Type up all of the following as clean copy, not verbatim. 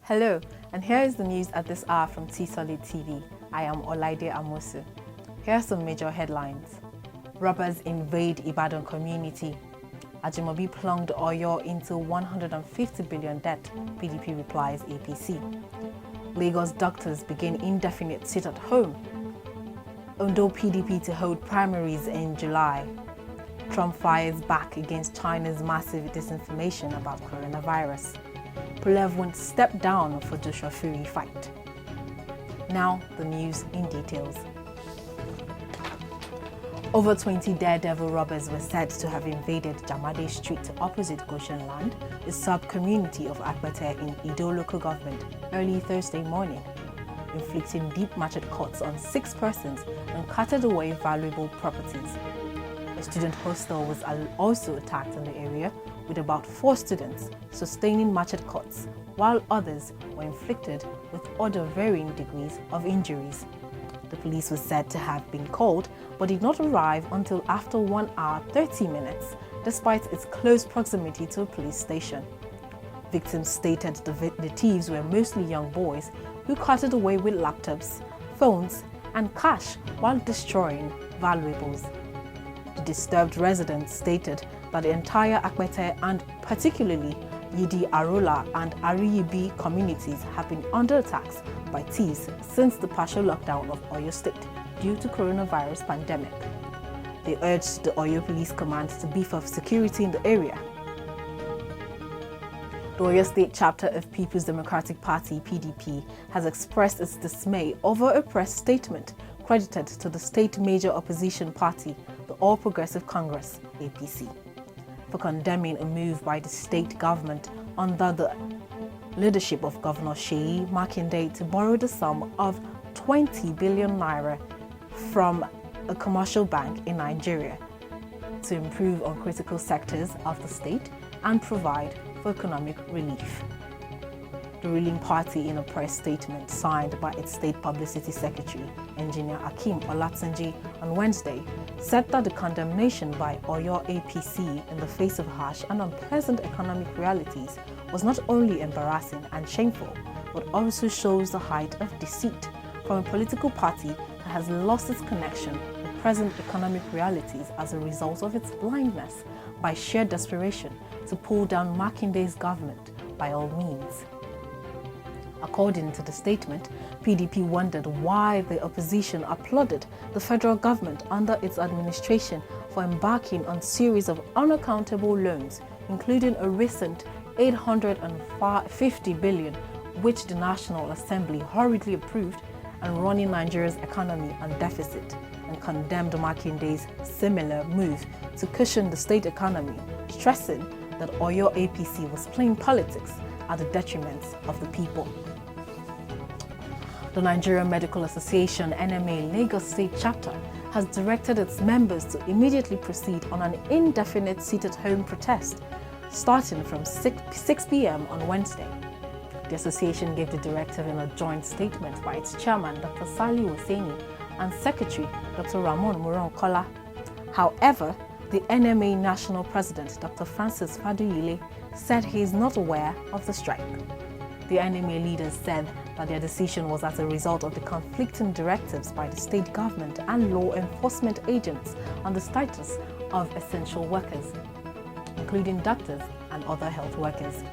Hello, and here is the news at this hour from T-Solid TV. I am Olaide Amosu. Here are some major headlines. Robbers invade Ibadan community. AJIMOBI plunged Oyo into 150 billion debt, PDP replies APC. Lagos doctors begin indefinite sit-at-home. Ondo PDP to hold primaries in July. Trump fires back against China's massive disinformation about coronavirus. Pulev won't step down for Joshua Fury fight. Now, the news in details. Over 20 daredevil robbers were said to have invaded Jamade Street opposite Goshen Land, a sub-community of APETE in Ido local government, early Thursday morning, inflicting deep machete cuts on 6 persons and carted away valuable properties. A student hostel was also attacked in the area, with about 4 students sustaining machete cuts, while others were inflicted with other varying degrees of injuries. The police was said to have been called, but did not arrive until after 1 hour 30 minutes, despite its close proximity to a police station. Victims stated the thieves were mostly young boys who carted away with laptops, phones, and cash while destroying valuables. The disturbed residents stated that the entire APETE and particularly Yidi Arola and Ariyibi communities have been under attacks by thieves since the partial lockdown of Oyo State due to coronavirus pandemic. They urged the Oyo Police Command to beef up security in the area. The Oyo State chapter of People's Democratic Party (PDP) has expressed its dismay over a press statement credited to the state major opposition party, the All Progressive Congress (APC), for condemning a move by the state government under the leadership of Governor Seyi Makinde to borrow the sum of 20 billion naira from a commercial bank in Nigeria to improve on critical sectors of the state and provide for economic relief. The ruling party, in a press statement signed by its state publicity secretary, Engineer Akim Olatunji, on Wednesday, said that the condemnation by Oyo APC in the face of harsh and unpleasant economic realities was not only embarrassing and shameful, but also shows the height of deceit from a political party that has lost its connection with present economic realities as a result of its blindness by sheer desperation to pull down Makinde's government by all means. According to the statement, PDP wondered why the opposition applauded the federal government under its administration for embarking on a series of unaccountable loans, including a recent 850 billion, which the National Assembly hurriedly approved, and running Nigeria's economy on deficit, and condemned Makinde's similar move to cushion the state economy, stressing that Oyo APC was playing politics at the detriment of the people. The Nigerian Medical Association (NMA) Lagos State chapter has directed its members to immediately proceed on an indefinite sit-at-home protest starting from 6 p.m. on Wednesday. The association gave the directive in a joint statement by its chairman, Dr. Sali Hosseini, and secretary, Dr. Ramon Muronkola. However, the NMA national president, Dr. Francis Faduyile, said he is not aware of the strike. The NMA leaders said that their decision was as a result of the conflicting directives by the state government and law enforcement agents on the status of essential workers, including doctors and other health workers.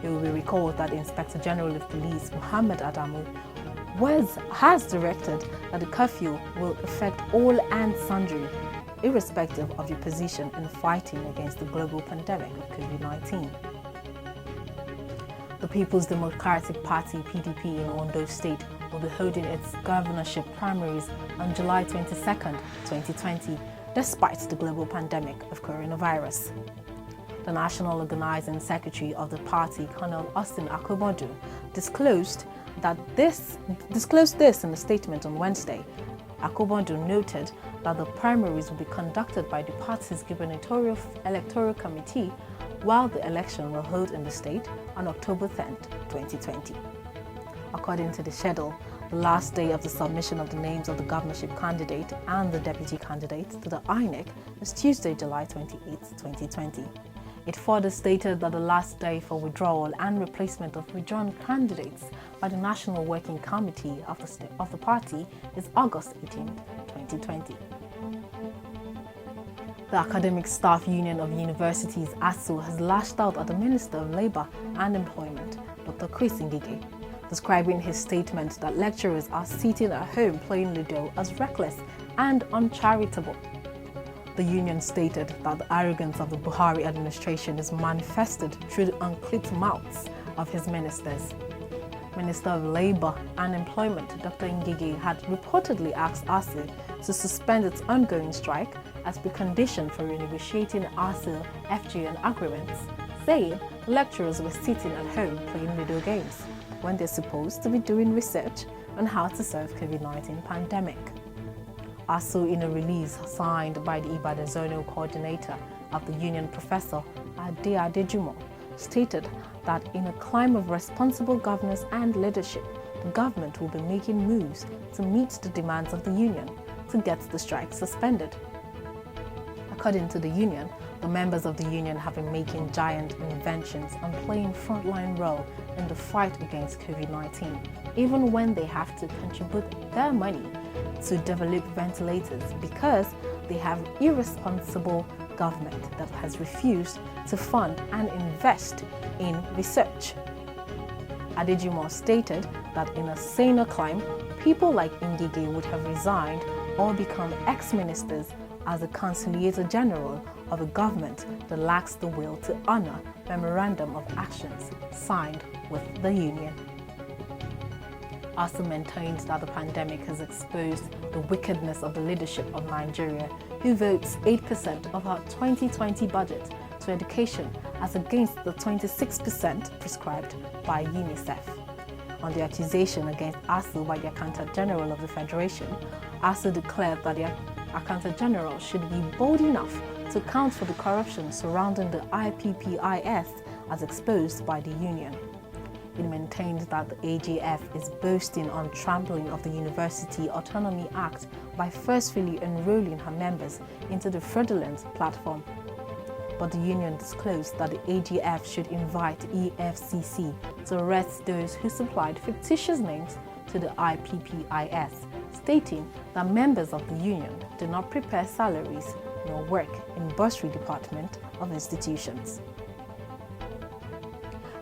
It will be recalled that Inspector General of Police Muhammad Adamu has directed that the curfew will affect all and sundry, irrespective of your position in fighting against the global pandemic of COVID-19. The People's Democratic Party (PDP) in Ondo State will be holding its governorship primaries on July 22, 2020, despite the global pandemic of coronavirus. The National Organizing Secretary of the party, Colonel Austin Akobodu, disclosed this in a statement on Wednesday. Akobodu noted that the primaries will be conducted by the party's gubernatorial electoral committee, while the election will hold in the state on October 10, 2020. According to the schedule, the last day of the submission of the names of the governorship candidate and the deputy candidates to the INEC is Tuesday, July 28, 2020. It further stated that the last day for withdrawal and replacement of withdrawn candidates by the National Working Committee of the party is August 18, 2020. The Academic Staff Union of Universities, ASU, has lashed out at the Minister of Labour and Employment, Dr. Chris Ngige, describing his statement that lecturers are sitting at home playing Ludo as reckless and uncharitable. The union stated that the arrogance of the Buhari administration is manifested through the unclipped mouths of his ministers. Minister of Labour and Employment, Dr. Ngige, had reportedly asked ASU to suspend its ongoing strike as precondition for renegotiating ASU-FGN agreements, saying lecturers were sitting at home playing video games when they're supposed to be doing research on how to solve COVID-19 pandemic. ASU, in a release signed by the INVADE zonal coordinator of the union, Professor AJIMOBI, stated that in a climate of responsible governance and leadership, the government will be making moves to meet the demands of the union to get the strike suspended. According to the union, the members of the union have been making giant inventions and playing frontline role in the fight against COVID-19, even when they have to contribute their money to develop ventilators because they have irresponsible government that has refused to fund and invest in research. Adejimo stated that in a saner climate, people like Ngige would have resigned or become ex-ministers as a conciliator general of a government that lacks the will to honor memorandum of actions signed with the union. ASU maintains that the pandemic has exposed the wickedness of the leadership of Nigeria, who votes 8% of our 2020 budget to education as against the 26% prescribed by UNICEF. On the accusation against ASU by the Accountant General of the Federation, ASU declared that the Accountant General should be bold enough to account for the corruption surrounding the IPPIS as exposed by the union. It maintained that the AJF is boasting on trampling of the University Autonomy Act by forcefully enrolling her members into the fraudulent platform. But the union disclosed that the AJF should invite EFCC to arrest those who supplied fictitious names to the IPPIS, stating that members of the union do not prepare salaries nor work in bursary department of institutions.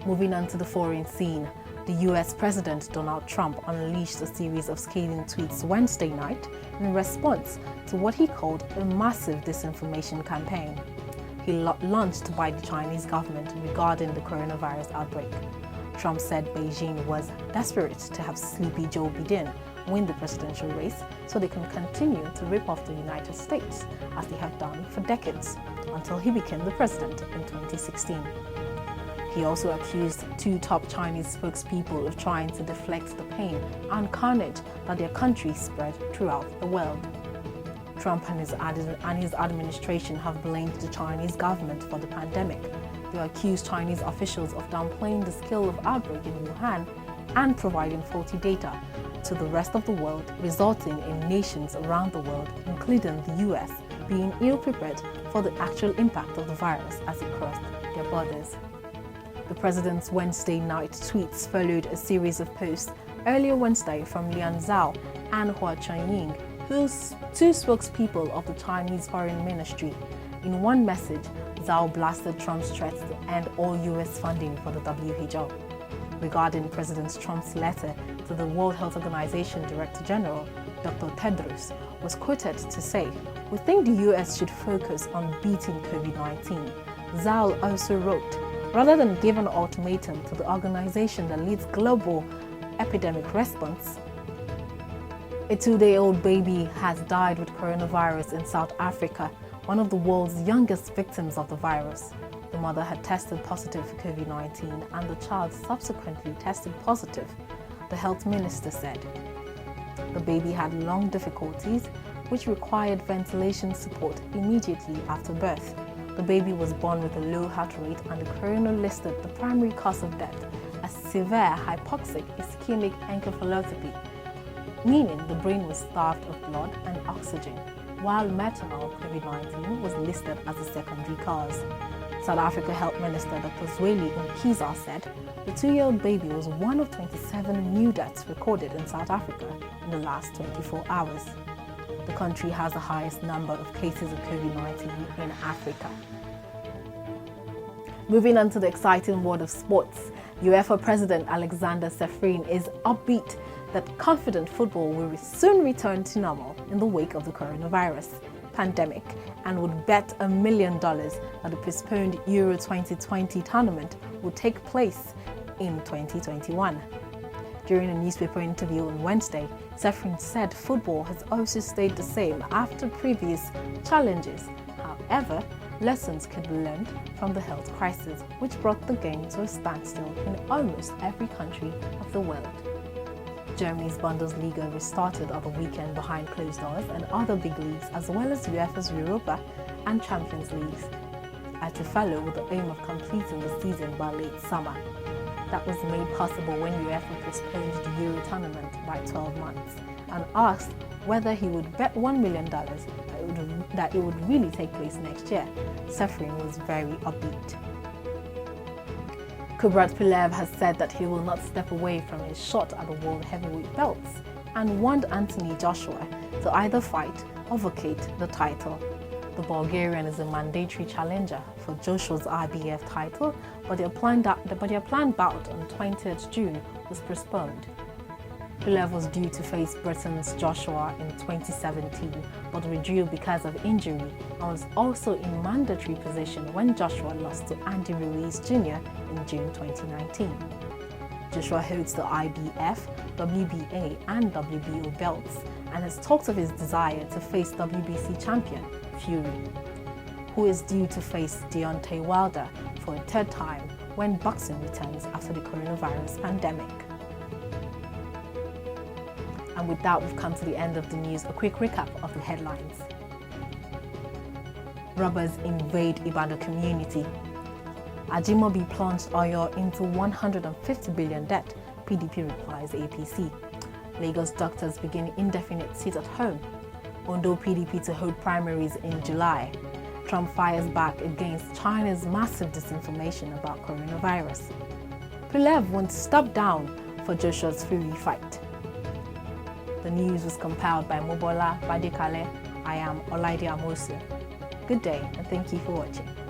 Moving on to the foreign scene, the US President Donald Trump unleashed a series of scathing tweets Wednesday night in response to what he called a massive disinformation campaign launched by the Chinese government regarding the coronavirus outbreak. Trump said Beijing was desperate to have sleepy Joe Biden win the presidential race so they can continue to rip off the United States as they have done for decades until he became the president in 2016. He also accused two top Chinese spokespeople of trying to deflect the pain and carnage that their country spread throughout the world. Trump and his administration have blamed the Chinese government for the pandemic. They accused Chinese officials of downplaying the scale of outbreak in Wuhan and providing faulty data to the rest of the world, resulting in nations around the world, including the US, being ill-prepared for the actual impact of the virus as it crossed their borders. The president's Wednesday night tweets followed a series of posts earlier Wednesday from Lian Zhao and Hua Chunying, who's two spokespeople of the Chinese Foreign Ministry. In one message, Zhao blasted Trump's threats to end all US funding for the WHO. Regarding President Trump's letter to the World Health Organization Director General, Dr. Tedros, was quoted to say, "We think the US should focus on beating COVID-19. Zhao also wrote, "Rather than give an ultimatum to the organization that leads global epidemic response, a 2-day-old baby has died with coronavirus in South Africa, one of the world's youngest victims of the virus. The mother had tested positive for COVID-19 and the child subsequently tested positive," the health minister said. The baby had lung difficulties, which required ventilation support immediately after birth. The baby was born with a low heart rate, and the coroner listed the primary cause of death as severe hypoxic ischemic encephalopathy, meaning the brain was starved of blood and oxygen, while maternal COVID-19 was listed as a secondary cause. South Africa Health Minister Dr. Zweli Mkhize said the 2-year-old baby was one of 27 new deaths recorded in South Africa in the last 24 hours. The country has the highest number of cases of COVID-19 in Africa. Moving on to the exciting world of sports, UEFA President Alexander Ceferin is upbeat that confident football will soon return to normal in the wake of the coronavirus pandemic, and would bet $1 million that the postponed Euro 2020 tournament will take place in 2021. During a newspaper interview on Wednesday, Ceferin said football has also stayed the same after previous challenges. However, lessons could be learned from the health crisis, which brought the game to a standstill in almost every country of the world. Germany's Bundesliga restarted on the weekend behind closed doors, and other big leagues, as well as UEFA's Europa and Champions Leagues, are to follow with the aim of completing the season by late summer. That was made possible when UEFA postponed the Euro tournament by 12 months and asked whether he would bet $1 million that it would really take place next year. Ceferin was very upbeat. Kubrat Pulev has said that he will not step away from his shot at the world heavyweight belts and warned Anthony Joshua to either fight or vacate the title. The Bulgarian is a mandatory challenger for Joshua's IBF title, but their planned bout on 20th June was postponed. Pulev was due to face Britain's Joshua in 2017, but withdrew because of injury and was also in mandatory position when Joshua lost to Andy Ruiz Jr. in June 2019. Joshua holds the IBF, WBA and WBO belts and has talked of his desire to face WBC champion Fury, who is due to face Deontay Wilder for a third time when boxing returns after the coronavirus pandemic. And with that, we've come to the end of the news. A quick recap of the headlines. Robbers invade Ibadan community. AJIMOBI plunged Oyo into 150 billion debt, PDP replies APC. Lagos doctors begin indefinite sit at home. Ondo PDP to hold primaries in July. Trump fires back against China's massive disinformation about coronavirus. Pulev won't stop down for Joshua's Fury fight. The news was compiled by Mobola Badekale. I am Olaide Amosu. Good day and thank you for watching.